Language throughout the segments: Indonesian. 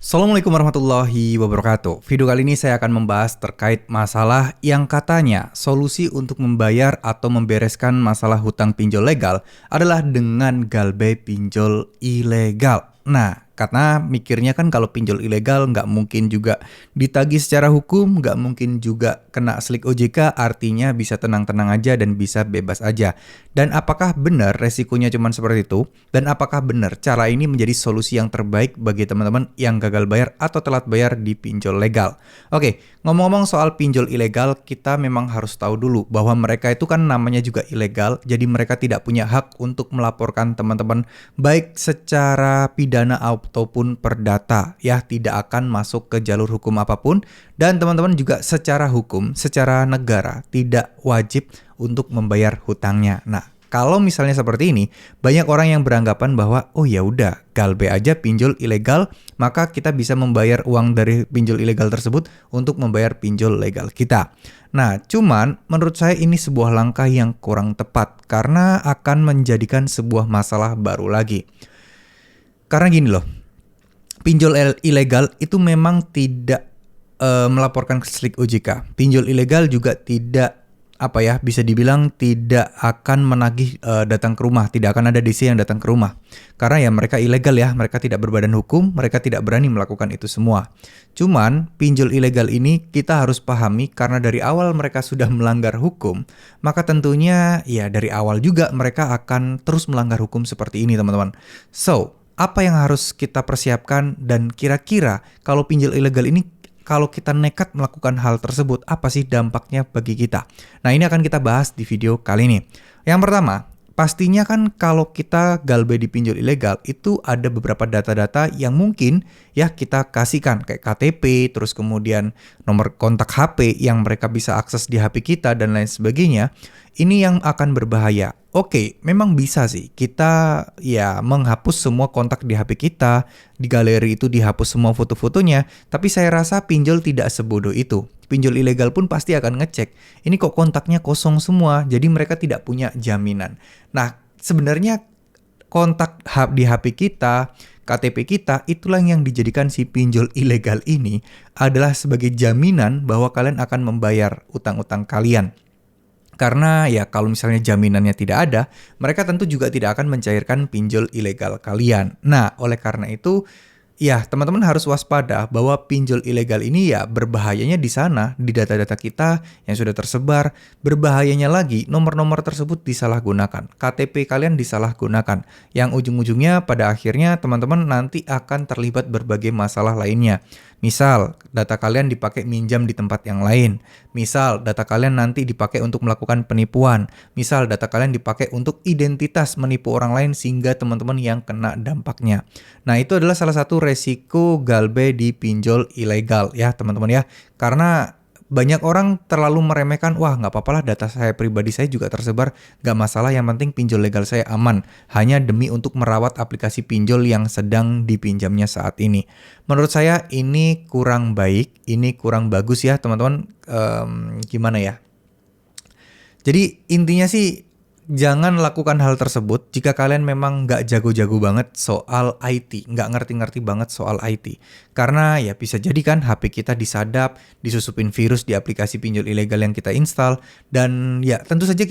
Assalamualaikum warahmatullahi wabarakatuh. Video kali ini saya akan membahas terkait masalah yang katanya solusi untuk membayar atau membereskan masalah hutang pinjol legal adalah dengan galbay pinjol ilegal. Nah, karena mikirnya kan kalau pinjol ilegal nggak mungkin juga ditagih secara hukum, nggak mungkin juga kena slik OJK, artinya bisa tenang-tenang aja dan bisa bebas aja. Dan apakah benar resikonya cuma seperti itu? Dan apakah benar cara ini menjadi solusi yang terbaik bagi teman-teman yang gagal bayar atau telat bayar di pinjol legal? Oke, ngomong-ngomong soal pinjol ilegal, kita memang harus tahu dulu bahwa mereka itu kan namanya juga ilegal, jadi mereka tidak punya hak untuk melaporkan teman-teman baik secara pidana ataupun perdata, ya tidak akan masuk ke jalur hukum apapun, dan teman-teman juga secara hukum, secara negara tidak wajib untuk membayar hutangnya. Nah, kalau misalnya seperti ini, banyak orang yang beranggapan bahwa oh ya udah, galbay aja pinjol ilegal, maka kita bisa membayar uang dari pinjol ilegal tersebut untuk membayar pinjol legal kita. Nah, cuman menurut saya ini sebuah langkah yang kurang tepat karena akan menjadikan sebuah masalah baru lagi. Karena gini loh, pinjol ilegal itu memang tidak melaporkan ke slik OJK. Pinjol ilegal juga tidak bisa dibilang tidak akan menagih datang ke rumah, tidak akan ada DC yang datang ke rumah. Karena ya mereka ilegal ya, mereka tidak berbadan hukum, mereka tidak berani melakukan itu semua. Cuman pinjol ilegal ini kita harus pahami karena dari awal mereka sudah melanggar hukum, maka tentunya ya dari awal juga mereka akan terus melanggar hukum seperti ini teman-teman. So, apa yang harus kita persiapkan dan kira-kira kalau pinjol ilegal ini kalau kita nekat melakukan hal tersebut, apa sih dampaknya bagi kita? Nah, ini akan kita bahas di video kali ini. Yang pertama, pastinya kan kalau kita galbay di pinjol ilegal, itu ada beberapa data-data yang mungkin ya kita kasihkan, kayak KTP, terus kemudian nomor kontak HP yang mereka bisa akses di HP kita, dan lain sebagainya. Ini yang akan berbahaya. Oke, memang bisa sih kita ya menghapus semua kontak di HP kita, di galeri itu dihapus semua foto-fotonya, tapi saya rasa pinjol tidak sebodoh itu. Pinjol ilegal pun pasti akan ngecek, ini kok kontaknya kosong semua, jadi mereka tidak punya jaminan. Nah, sebenarnya kontak di HP kita, KTP kita, itulah yang dijadikan si pinjol ilegal ini adalah sebagai jaminan bahwa kalian akan membayar utang-utang kalian. Karena ya kalau misalnya jaminannya tidak ada, mereka tentu juga tidak akan mencairkan pinjol ilegal kalian. Nah, oleh karena itu, ya teman-teman harus waspada bahwa pinjol ilegal ini ya berbahayanya di sana, di data-data kita yang sudah tersebar. Berbahayanya lagi, nomor-nomor tersebut disalahgunakan, KTP kalian disalahgunakan, yang ujung-ujungnya pada akhirnya teman-teman nanti akan terlibat berbagai masalah lainnya. Misal, data kalian dipakai minjam di tempat yang lain. Misal, data kalian nanti dipakai untuk melakukan penipuan. Misal, data kalian dipakai untuk identitas menipu orang lain sehingga teman-teman yang kena dampaknya. Nah, itu adalah salah satu resiko galbay di pinjol ilegal ya teman-teman ya. Karena banyak orang terlalu meremehkan, wah nggak apa-apa lah data saya pribadi saya juga tersebar, nggak masalah, yang penting pinjol legal saya aman, hanya demi untuk merawat aplikasi pinjol yang sedang dipinjamnya saat ini. Menurut saya ini kurang baik, ini kurang bagus ya teman-teman. Gimana ya? Jadi intinya sih, jangan lakukan hal tersebut jika kalian memang nggak jago-jago banget soal IT, nggak ngerti-ngerti banget soal IT. Karena ya bisa jadi kan HP kita disadap, disusupin virus di aplikasi pinjol ilegal yang kita install, dan ya tentu saja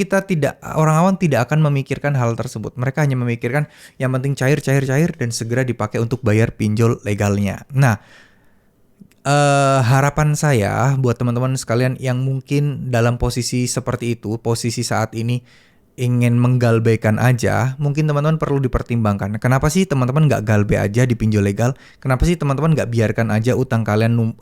orang awam tidak akan memikirkan hal tersebut. Mereka hanya memikirkan yang penting cair dan segera dipakai untuk bayar pinjol legalnya. Nah, harapan saya buat teman-teman sekalian yang mungkin dalam posisi seperti itu, posisi saat ini ingin menggalbaikan aja, mungkin teman-teman perlu dipertimbangkan. Kenapa sih teman-teman nggak galbay aja di pinjol legal? Kenapa sih teman-teman nggak biarkan aja utang kalian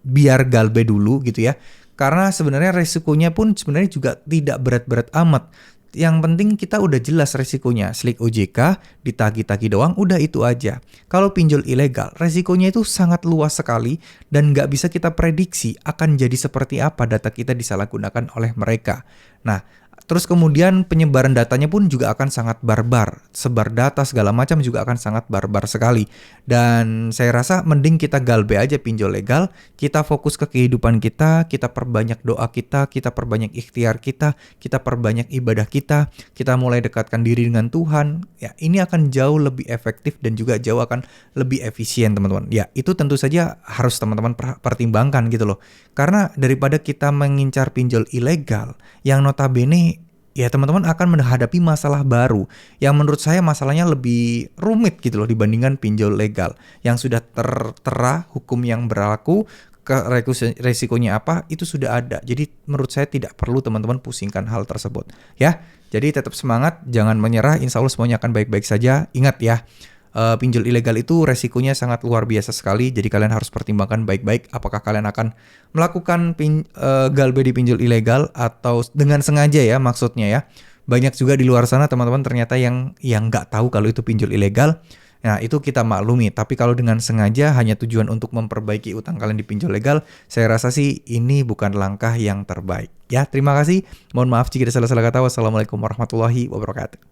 biar galbay dulu gitu ya? Karena sebenarnya resikonya pun sebenarnya juga tidak berat-berat amat. Yang penting kita udah jelas resikonya, slik OJK, ditagih-tagih doang, udah itu aja. Kalau pinjol ilegal, resikonya itu sangat luas sekali dan nggak bisa kita prediksi akan jadi seperti apa data kita disalahgunakan oleh mereka. Nah, Terus kemudian penyebaran datanya pun juga akan sangat barbar. Sebar data segala macam juga akan sangat barbar sekali. Dan saya rasa mending kita galbe aja pinjol legal, kita fokus ke kehidupan kita perbanyak doa kita perbanyak ikhtiar kita perbanyak ibadah kita mulai dekatkan diri dengan Tuhan. Ya, ini akan jauh lebih efektif dan juga jauh akan lebih efisien, teman-teman. Ya, itu tentu saja harus teman-teman pertimbangkan gitu loh. Karena daripada kita mengincar pinjol ilegal yang notabene ya teman-teman akan menghadapi masalah baru yang menurut saya masalahnya lebih rumit gitu loh dibandingkan pinjol legal yang sudah tertera hukum yang berlaku, resikonya apa itu sudah ada. Jadi menurut saya tidak perlu teman-teman pusingkan hal tersebut ya. Jadi tetap semangat, jangan menyerah, insya Allah semuanya akan baik-baik saja. Ingat ya, pinjol ilegal itu resikonya sangat luar biasa sekali. Jadi kalian harus pertimbangkan baik-baik apakah kalian akan melakukan galbe di pinjol ilegal atau dengan sengaja ya maksudnya ya. Banyak juga di luar sana teman-teman ternyata yang nggak tahu kalau itu pinjol ilegal. Nah itu kita maklumi. Tapi kalau dengan sengaja hanya tujuan untuk memperbaiki utang kalian di pinjol legal, saya rasa sih ini bukan langkah yang terbaik. Ya terima kasih. Mohon maaf jika ada salah-salah kata. Wassalamualaikum warahmatullahi wabarakatuh.